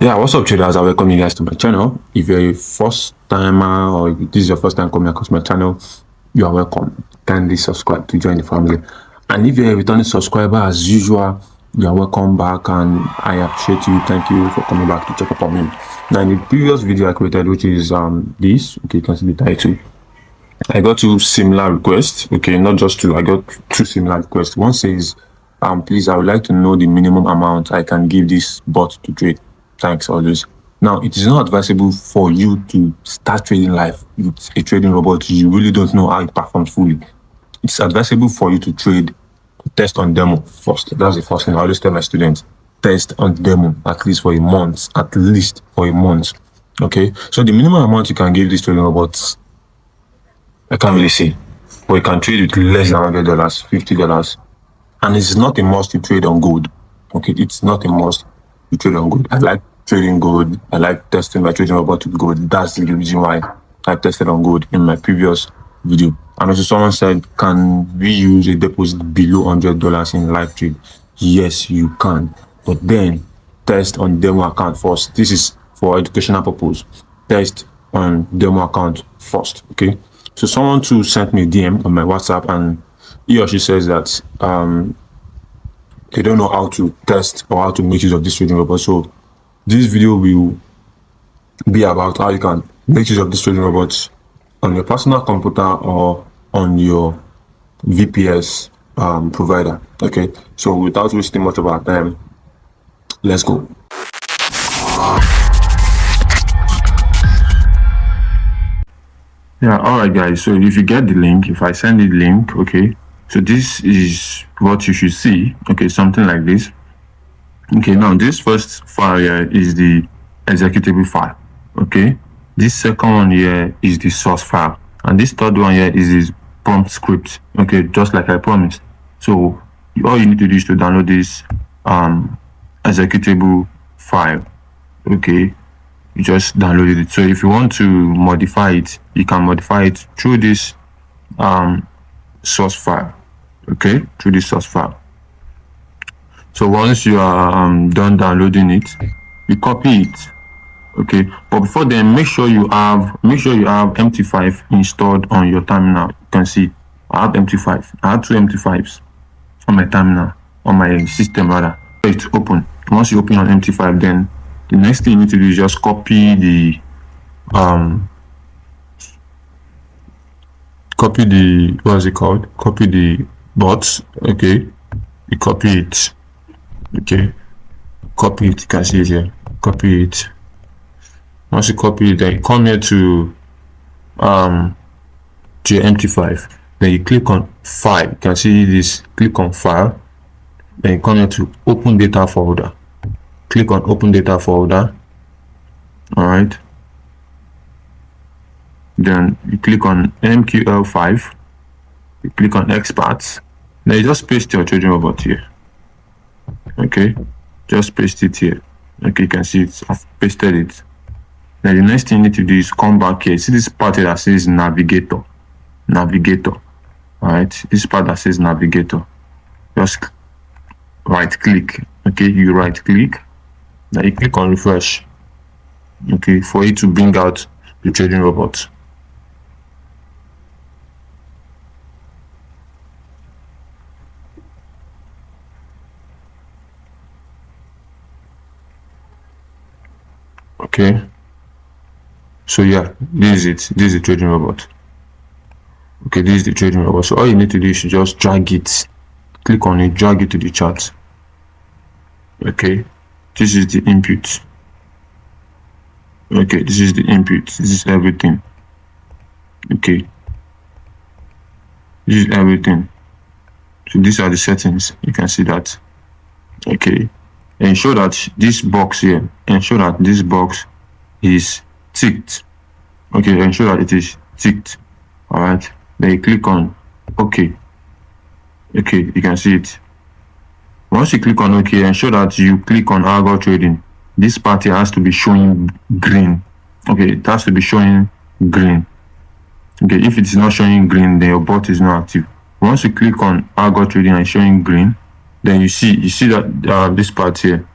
Yeah, what's up, traders? I welcome you guys to my channel. If you're a first timer or if this is your first time coming across my channel, you are welcome. Kindly subscribe to join the family. And if you're a returning subscriber, as usual, you are welcome back, and I appreciate you. Thank you for coming back to check up on me. Now, in the previous video I created, which is this, okay, you can see the title. I got two similar requests. Okay, not just two. I got two similar requests. One says, please, I would like to know the minimum amount I can give this bot to trade. Thanks, always. Now, it is not advisable for you to start trading live with a trading robot. You really don't know how it performs fully. It's advisable for you to test on demo first. That's the first thing I always tell my students. Test on demo, at least for a month. Okay, so the minimum amount you can give this trading robots, I can't really say, but you can trade with less than $100, $50, and it's not a must to trade on gold. Okay, it's not a must to trade on gold. I like trading gold. I like testing my trading robot with gold. That's the reason why I tested on gold in my previous video. And also, someone said, can we use a deposit below $100 in live trade? Yes, you can, but then test on demo account first. This is for educational purpose. Test on demo account first. Okay. So someone too sent me a DM on my WhatsApp, and he or she says that they don't know how to test or how to make use of this trading robot. So this video will be about how you can make use of this trading robot on your personal computer or on your VPS provider. Okay, so without wasting much of our time, let's go. Yeah, all right, guys. So if you get the link, if I send the link, okay, so this is what you should see. Okay, something like this. Okay, now this first file here is the executable file. Okay, this second one here is the source file, and this third one here is this prompt script. Okay, just like I promised. So all you need to do is to download this executable file. Okay, you just downloaded it. So if you want to modify it, you can modify it through this source file. Okay, through this source file. So once you are done downloading it, you copy it. Okay, but before then, make sure you have MT5 installed on your terminal. You can see I have MT5. I have two MT5s on my terminal, on my system rather. It's open. Once you open on MT5, then the next thing you need to do is just copy the what's it called? Copy the bots. Okay, you copy it. Okay, copy it. You can see it here. Copy it. Once you copy it, then you come here to your MT5. Then you click on File. You can see this. Click on File. Then you come here to Open Data Folder. Click on Open Data Folder. All right. Then you click on MQL5. You click on Experts. Then you just paste your trading robot here. Okay, just paste it here. Okay, you can see it. I've pasted it. Now the next thing you need to do is come back here. See this part here that says Navigator. All right, this part that says Navigator. Just right click. Okay, you right click. Now you click on Refresh. Okay, for it to bring out the trading robot. Okay, so yeah, this is it. This is the trading robot. Okay, this is the trading robot. So all you need to do is just drag it, click on it, drag it to the chart. Okay, this is the input. Okay, this is the input. This is everything. Okay, this is everything. So these are the settings. You can see that. Okay, ensure that this box here, is ticked. Okay, ensure that it is ticked. All right, then you click on OK. Okay, you can see it. Once you click on OK, ensure that you click on algo trading. This part here has to be showing green. Okay, it has to be showing green. Okay, if it's not showing green, then your bot is not active. Once you click on algo trading and showing green, then you see that this part here,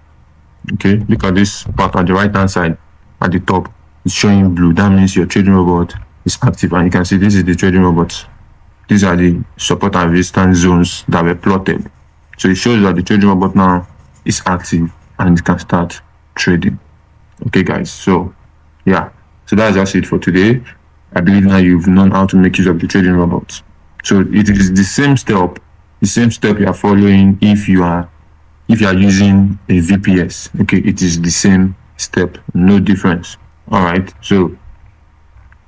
Okay, look at this part at the right hand side at the top. It's showing blue. That means your trading robot is active, and you can see this is the trading robot. These are the support and resistance zones that were plotted. So it shows that the trading robot now is active and it can start trading. Okay, guys. So yeah, so that's just it for today. I believe now you've known how to make use of the trading robot. So it is the same step you are following if you are using a VPS. Okay, it is the same step, no difference. All right. So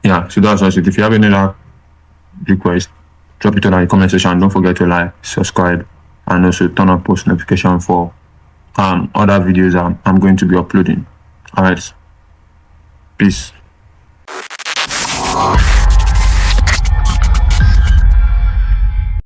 yeah, so that's just it. If you have any other request, drop it in the comment section. Don't forget to like, subscribe, and also turn on post notification for other videos I'm going to be uploading. All right. Peace.